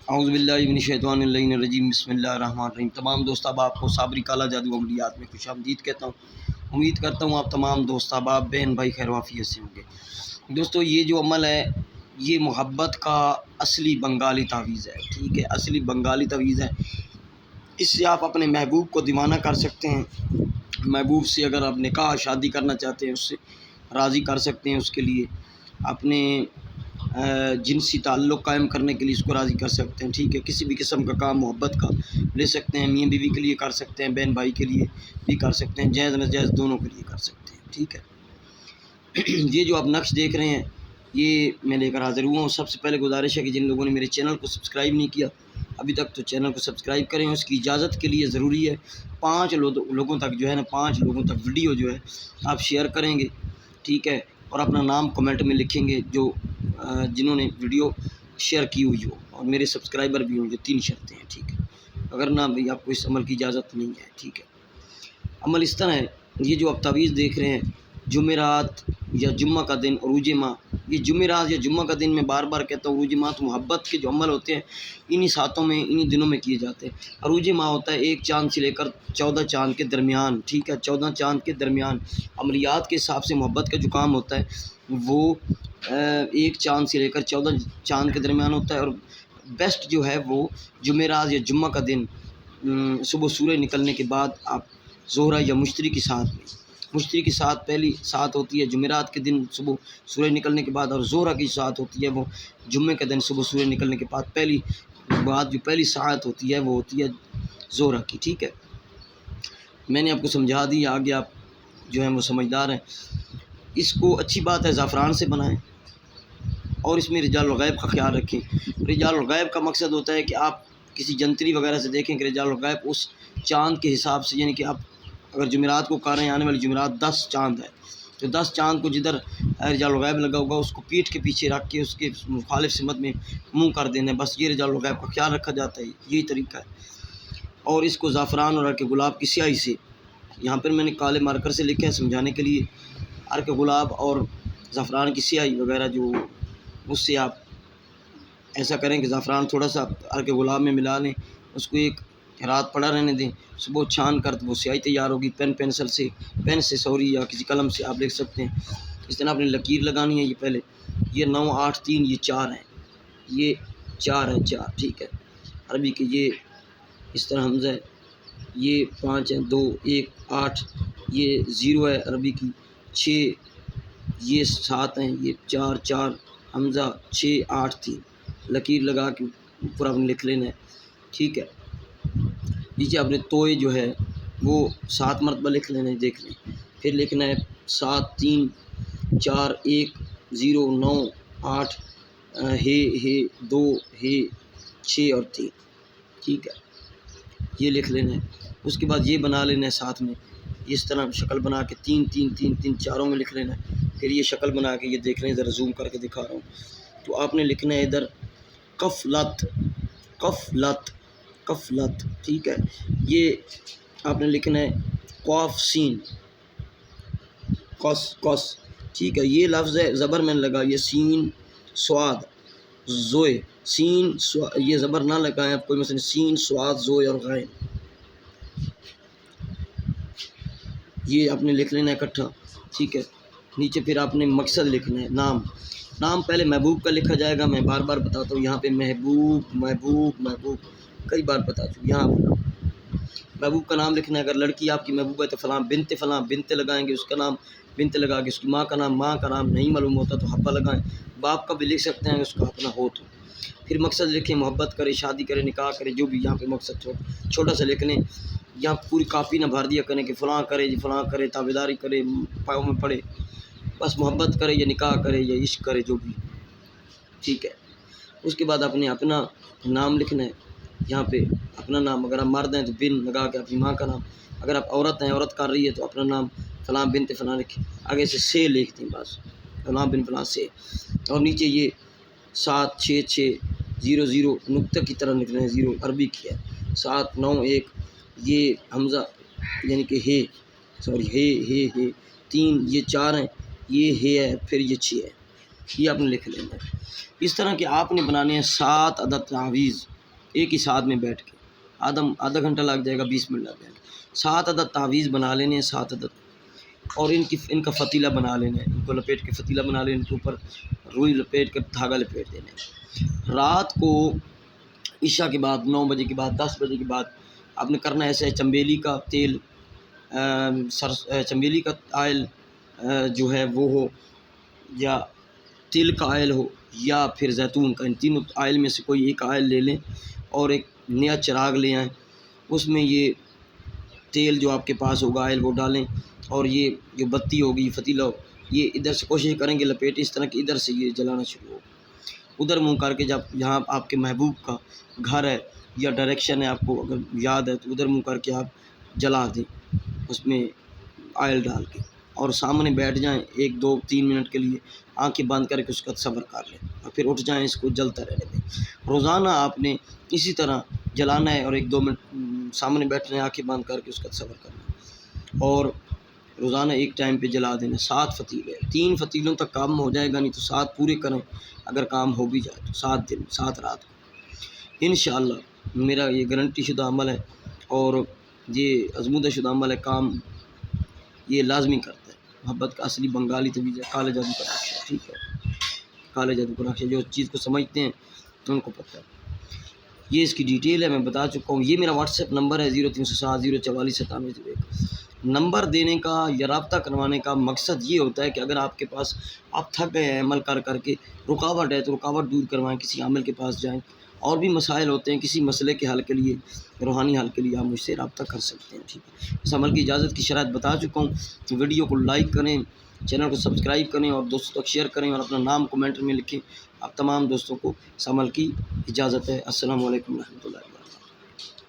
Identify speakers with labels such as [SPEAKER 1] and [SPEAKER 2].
[SPEAKER 1] اعوذ باللہ من الشیطان الرجیم، بسم اللہ الرحمن الرحیم۔ تمام دوست احباب کو صابری کالا جادو عملیات میں خوش آمدید کہتا ہوں۔ امید کرتا ہوں آپ تمام دوست احباب بہن بھائی خیر وافیت سے ہوں گے۔ دوستو، یہ جو عمل ہے یہ محبت کا اصلی بنگالی تعویذ ہے، ٹھیک ہے، اصلی بنگالی تعویذ ہے۔ اس سے آپ اپنے محبوب کو دیوانہ کر سکتے ہیں۔ محبوب سے اگر آپ نکاح شادی کرنا چاہتے ہیں اس سے راضی کر سکتے ہیں، اس کے لیے اپنے جنسی تعلق قائم کرنے کے لیے اس کو راضی کر سکتے ہیں، ٹھیک ہے۔ کسی بھی قسم کا کام محبت کا لے سکتے ہیں، میاں بیوی کے لیے کر سکتے ہیں، بہن بھائی کے لیے بھی کر سکتے ہیں، جائز ناجائز دونوں کے لیے کر سکتے ہیں، ٹھیک ہے۔ یہ جو آپ نقش دیکھ رہے ہیں یہ میں لے کر حاضر ہوا ہوں۔ سب سے پہلے گزارش ہے کہ جن لوگوں نے میرے چینل کو سبسکرائب نہیں کیا ابھی تک تو چینل کو سبسکرائب کریں، اس کی اجازت کے لیے ضروری ہے 5 لوگوں تک جو ہے نا 5 لوگوں تک ویڈیو جو ہے آپ شیئر کریں گے، ٹھیک ہے، اور اپنا نام کمنٹ میں لکھیں گے جو جنہوں نے ویڈیو شیئر کی ہوئی ہو، اور میرے سبسکرائبر بھی ہوں جو 3 شرطیں ہیں، ٹھیک ہے۔ اگر نہ بھی آپ کو اس عمل کی اجازت نہیں ہے، ٹھیک ہے۔ عمل اس طرح ہے، یہ جو آپ تعویذ دیکھ رہے ہیں جمعرات یا جمعہ کا دن، عروج ماہ، یہ جمعرات یا جمعہ کا دن میں بار بار کہتا ہوں، عروج ماہ تو محبت کے جو عمل ہوتے ہیں انہی ساتوں میں انہی دنوں میں کیے جاتے ہیں۔ عروج ماہ ہوتا ہے 1 چاند سے لے کر 14 چاند کے درمیان، ٹھیک ہے، 14 چاند کے درمیان۔ عملیات کے حساب سے محبت کا جو کام ہوتا ہے وہ 1 چاند سے لے کر 14 چاند کے درمیان ہوتا ہے، اور بیسٹ جو ہے وہ جمعرات یا جمعہ کا دن صبح سورج نکلنے کے بعد آپ زہرہ یا مشتری کی ساتھ میں، مشتری کی ساتھ پہلی ساتھ ہوتی ہے جمعرات کے دن صبح سورج نکلنے کے بعد، اور زہرہ کی ساتھ ہوتی ہے وہ جمعے کے دن صبح سورج نکلنے کے بعد جو پہلی ساعت ہوتی ہے وہ ہوتی ہے زہرہ کی، ٹھیک ہے۔ میں نے آپ کو سمجھا دی، آگے آپ جو ہیں وہ سمجھدار ہیں۔ اس کو اچھی بات ہے زعفران سے بنائیں، اور اس میں رجال الغیب کا خیال رکھیں۔ رجال الغیب کا مقصد ہوتا ہے کہ آپ کسی جنتری وغیرہ سے دیکھیں کہ رجال الغیب اس چاند کے حساب سے، یعنی کہ آپ اگر جمعرات کو کر رہے ہیں، آنے والی جمعرات 10 چاند ہے تو 10 چاند کو جدھر رجال الغیب لگا ہوگا اس کو پیٹھ کے پیچھے رکھ کے اس کے مخالف سمت میں منہ کر دینا ہے، بس یہ رجال الغیب کا خیال رکھا جاتا ہے، یہی طریقہ ہے۔ اور اس کو زعفران اور عرق گلاب کی سیاہی سے، یہاں پر میں نے کالے مارکر سے لکھا ہے سمجھانے کے لیے، عرق گلاب اور زعفران کی سیاہی وغیرہ جو اس سے آپ ایسا کریں کہ زعفران تھوڑا سا عرق گلاب میں ملا لیں، اس کو ایک رات پڑا رہنے دیں، صبح چھان کر وہ سیاہی تیار ہوگی۔ پین سے یا کسی قلم سے آپ لکھ سکتے ہیں۔ اس طرح آپ نے لکیر لگانی ہے، یہ پہلے یہ 9 8 3 یہ 4 ہیں، یہ 4 ہے 4، ٹھیک ہے۔ عربی کے یہ اس طرح حمزہ ہے، یہ 5 ہیں 2 1 8، یہ 0 ہے عربی کی 6، یہ 7 ہیں، یہ 4 4 حمزہ 6 8 3، لکیر لگا کے اوپر آپ نے لکھ لینا ہے، ٹھیک ہے۔ نیچے آپ نے توئے جو ہے وہ 7 مرتبہ لکھ لینا ہے، دیکھ لیں، پھر لکھنا ہے 7 3 4 1 0 9 8 ہے 2 ہے 6 اور 3، ٹھیک ہے، یہ لکھ لینا ہے۔ اس کے بعد یہ بنا لینا ہے ساتھ میں، اس طرح شکل بنا کے 3 3 3 3 چاروں میں لکھ لینا ہے۔ پھر یہ شکل بنا کے یہ دیکھ لیں، ذرا زوم کر کے دکھا رہا ہوں، تو آپ نے لکھنا ہے ادھر قفلت قفلت قفلت، ٹھیک ہے۔ یہ آپ نے لکھنا ہے قاف سین قص قص، ٹھیک ہے۔ یہ لفظ ہے زبر میں لگا، یہ سین سواد زوئے، سین یہ زبر نہ لگائیں آپ کوئی، مثلا سین سواد زوئے اور غین، یہ آپ نے لکھ لینا ہے اکٹھا، ٹھیک ہے۔ نیچے پھر آپ نے مقصد لکھنا ہے، نام پہلے محبوب کا لکھا جائے گا، میں بار بار بتاتا ہوں، یہاں پہ محبوب محبوب محبوب کئی بار بتا چکا، یہاں محبوب کا نام لکھنا ہے۔ اگر لڑکی آپ کی محبوب ہے تو فلاں بنت لگائیں گے، اس کا نام بنت لگا کے، اس کی ماں کا نام نہیں معلوم ہوتا تو حبہ لگائیں، باپ کا بھی لکھ سکتے ہیں اس کا اپنا ہو تو۔ پھر مقصد لکھیں، محبت کرے، شادی کرے، نکاح کرے، جو بھی یہاں پہ مقصد چھوٹا سا لکھ لیں، یہاں پوری کاپی نہ بھر دیا کریں کہ فلاں کرے جی فلاں کرے، تابعداری کرے، پاؤں میں پڑے، بس محبت کرے یا نکاح کرے یا عشق کرے، جو بھی، ٹھیک ہے۔ اس کے بعد اپنا نام لکھنا ہے، یہاں پہ اپنا نام، اگر آپ مرد ہیں تو بن لگا کے اپنی ماں کا نام، اگر آپ عورت ہیں، عورت کر رہی ہے تو اپنا نام فلاں بنت فلاں لکھیں، آگے سے لکھ دیں، بس فلاں بن فلاں سے، اور نیچے یہ 7 6 6 0 0 نقطہ کی طرح لکھنا ہے، 0 عربی کی ہے، 7 9 1، یہ حمزہ یعنی کہ ہے 3، یہ 4 ہیں، یہ ہے پھر یہ 6 ہے، یہ آپ نے لکھ لینا ہے۔ اس طرح کہ آپ نے بنانے ہیں 7 عدد تعویذ، ایک ہی ساتھ میں بیٹھ کے آدھا گھنٹہ لگ جائے گا، 20 منٹ لگ جائیں گے۔ 7 عدد تعویذ بنا لینے ہیں، 7 عدد، اور ان کا فتیلہ بنا لینا ہے، ان کو لپیٹ کے فتیلہ بنا لینا، ان کے اوپر روئی لپیٹ کر دھاگا لپیٹ دینا ہے۔ رات کو عشاء کے بعد 9 بجے کے بعد 10 بجے کے بعد آپ نے کرنا ایسا ہے، چنبیلی کا تیل، چنبیلی کا آئل جو ہے وہ ہو، یا تل کا آئل ہو، یا پھر زیتون کا، ان تینوں آئل میں سے کوئی ایک آئل لے لیں، اور ایک نیا چراغ لے آئیں، اس میں یہ تیل جو آپ کے پاس ہوگا آئل وہ ڈالیں، اور یہ جو بتی ہوگی فتیلہ ہو، یہ ادھر سے کوشش کریں گے لپیٹ اس طرح کہ ادھر سے یہ جلانا شروع ہو، ادھر منہ کر کے، جب جہاں آپ کے محبوب کا گھر ہے یا ڈائریکشن ہے آپ کو اگر یاد ہے تو ادھر منہ کر کے آپ جلا دیں اس میں آئل ڈال کے، اور سامنے بیٹھ جائیں 1 2 3 منٹ کے لیے، آنکھیں بند کر کے اس کا صبر کر لیں، اور پھر اٹھ جائیں، اس کو جلتا رہنے دیں۔ روزانہ آپ نے اسی طرح جلانا ہے، اور 1 2 منٹ سامنے بیٹھنا ہے، آنکھیں بند کر کے اس کا صبر کرنا ہے، اور روزانہ ایک ٹائم پہ جلا دینا۔ 7 فتیلے، 3 فتیلوں تک کام ہو جائے گا، نہیں تو 7 پورے کریں، اگر کام ہو بھی جائے تو 7 دن 7 رات کو انشاءاللہ۔ میرا یہ گارنٹی شدہ عمل ہے، اور یہ آزمودہ شدہ عمل ہے، کام یہ لازمی کرتا ہے۔ محبت کا اصلی بنگالی طویز ہے، کالے جادو کا نقشہ، ٹھیک ہے، کالے جادو کا نقشہ، جو چیز کو سمجھتے ہیں ان کو پتہ ہے۔ یہ اس کی ڈیٹیل ہے، میں بتا چکا ہوں۔ یہ میرا واٹس ایپ نمبر ہے 0307 044 9701۔ نمبر دینے کا یا رابطہ کروانے کا مقصد یہ ہوتا ہے کہ اگر آپ کے پاس آپ تھک گئے ہیں عمل کر کر کے، رکاوٹ ہے تو رکاوٹ دور کروائیں، کسی عامل کے پاس جائیں، اور بھی مسائل ہوتے ہیں، کسی مسئلے کے حل کے لیے، روحانی حل کے لیے آپ مجھ سے رابطہ کر سکتے ہیں، ٹھیک ہے۔ اس عمل کی اجازت کی شرائط بتا چکا ہوں۔ ویڈیو کو لائک کریں، چینل کو سبسکرائب کریں، اور دوستوں تک شیئر کریں، اور اپنا نام کومنٹ میں لکھیں۔ آپ تمام دوستوں کو اس عمل کی اجازت ہے۔ السلام علیکم ورحمۃ اللہ۔